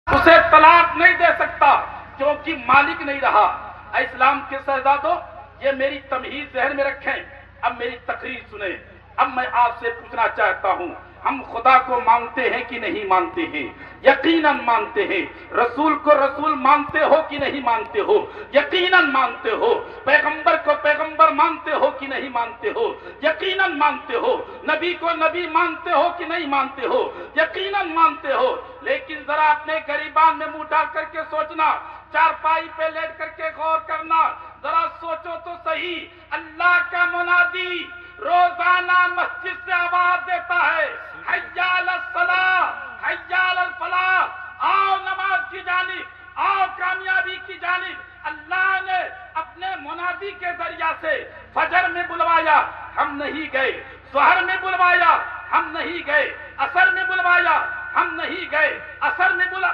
اسے طلاق نہیں دے سکتا کیونکہ مالک نہیں رہا۔ اے اسلام کے شہزادوں، یہ میری تمہید ذہن میں رکھیں، اب میری تقریر سنیں۔ اب میں آپ سے پوچھنا چاہتا ہوں، ہم خدا کو مانتے ہیں کہ نہیں مانتے ہیں؟ یقیناً مانتے ہیں۔ رسول کو رسول مانتے ہو کہ نہیں مانتے ہو؟ یقیناً مانتے ہو۔ پیغمبر کو پیغمبر مانتے ہو کہ نہیں مانتے ہو؟ یقیناً مانتے ہو۔ نبی کو نبی مانتے ہو کہ نہیں مانتے ہو؟ یقیناً مانتے ہو۔ لیکن ذرا اپنے گریبان میں منہ ڈال کر کے سوچنا، چارپائی پہ لیٹ کر کے غور کرنا، ذرا سوچو تو صحیح، اللہ کا منادی روزانہ مسجد سے آواز دیتا ہے، حی علی الصلاۃ، حی علی الفلاح، آؤ نماز کی جانب، آؤ کامیابی کی جانب۔ اللہ نے اپنے منادی کے ذریعہ سے فجر میں بلوایا، ہم نہیں گئے، ظہر میں بلوایا، ہم نہیں گئے، عصر میں بلوایا، ہم نہیں گئے،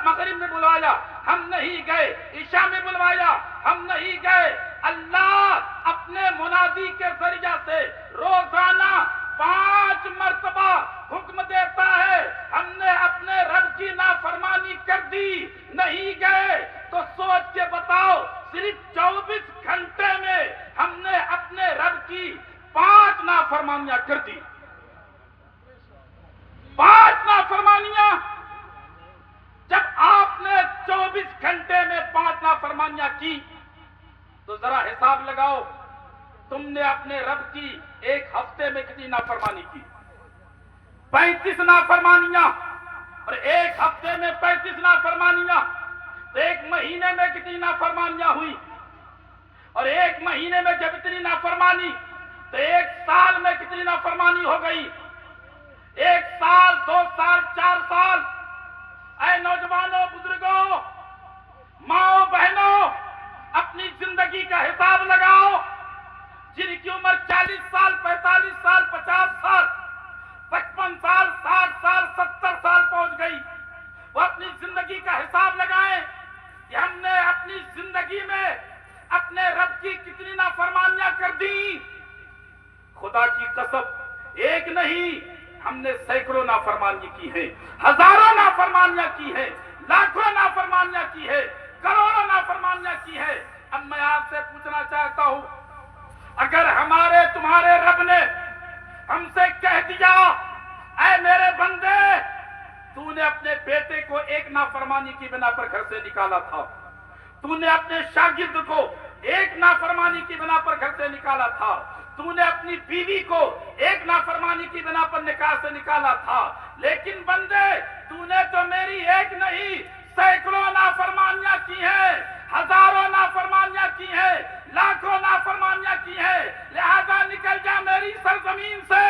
مغرب میں بلوایا، ہم نہیں گئے، عشاء میں بلوایا، ہم نہیں گئے۔ اللہ اپنے منادی کے ذریعہ سے روزانہ 5 مرتبہ حکم دیتا ہے، ہم نے اپنے رب کی نافرمانی کر دی، نہیں گئے، تو سوچ کے بتاؤ، صرف 24 گھنٹے میں ہم نے اپنے رب کی 5 نافرمانیاں کر دی۔ 5 نافرمانیاں۔ جب آپ نے 24 گھنٹے میں 5 نافرمانیاں کی تو ذرا حساب لگاؤ، تم نے اپنے رب کی ایک ہفتے میں کتنی نافرمانی کی؟ 35 نافرمانیاں، اور ایک ہفتے میں 35 نافرمانیاں، تو ایک مہینے میں کتنی نافرمانیاں ہوئی؟ اور ایک مہینے میں جب اتنی نافرمانی، تو ایک سال میں کتنی نافرمانی ہو گئی؟ 1 سال، 2 سال، 4 سال۔ اے نوجوانوں، بزرگوں، ماؤں، بہنوں، اپنی زندگی کا حساب لگاؤ۔ جن کی عمر 40 سال، 45 سال، 50 سال، 55 سال، 60 سال، 70 سال پہنچ گئی، وہ اپنی زندگی کا حساب لگائیں کہ ہم نے اپنی زندگی میں اپنے رب کی کتنی نافرمانیاں کر دی۔ خدا کی قسم، ایک نہیں، ہم نے سینکڑوں نافرمانی کی ہے، ہزاروں نافرمانیاں کی ہے، لاکھوں نافرمانیاں کی ہے، کروڑوں نافرمانیاں کی ہے۔ اب میں آپ سے پوچھنا چاہتا ہوں، اگر ہمارے تمہارے رب نے ہم سے کہہ دیا، اے میرے بندے، تو نے اپنے بیٹے کو ایک نافرمانی کی بنا پر گھر سے نکالا تھا، تو نے اپنے شاگرد کو ایک نافرمانی کی بنا پر گھر سے نکالا تھا، تو نے اپنی بیوی کو ایک نافرمانی کی بنا پر نکاح سے نکالا تھا، لیکن بندے، تو نے تو میری ایک نہیں، سینکڑوں نافرمانیاں کی ہیں، ہزاروں نافرمانیاں کی ہیں، لاکھوں نافرمانیاں کی ہیں، لہذا نکل جا میری سرزمین سے،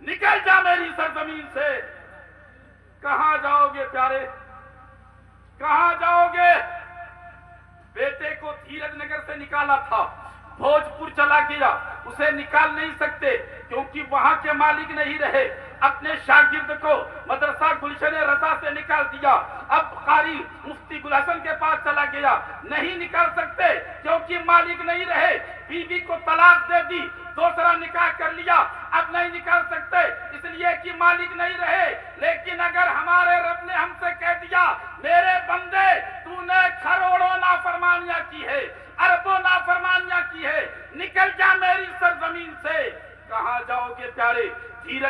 نکل جا میری سرزمین سے۔ کہاں جاؤ گے پیارے، کہاں جاؤ گے؟ بیٹے کو دھیرج نگر سے نکالا تھا، بھوجپور چلا گیا، اسے نکال نہیں سکتے کیونکہ وہاں کے مالک نہیں رہے۔ اپنے شاگرد کو مدرسہ گلشن رضا سے نکال دیا، اب قاری مفتی گل حسن کے پاس چلا گیا، نہیں نکال سکتے کیونکہ مالک نہیں رہے۔ بیوی کو طلاق دے دی، دوسرا نکاح کر لیا، اب نہیں نکال سکتے اس لیے کہ مالک نہیں رہے۔ لیکن اگر ہمارے رب نے ہم سے کہہ دیا، میرے بندے، تو نے کروڑوں نافرمانیاں کی ہے، اربوں نافرمانیاں کی ہے، نکل جا میری سرزمین سے، کہاں جاؤ گے پیارے؟ دھیرج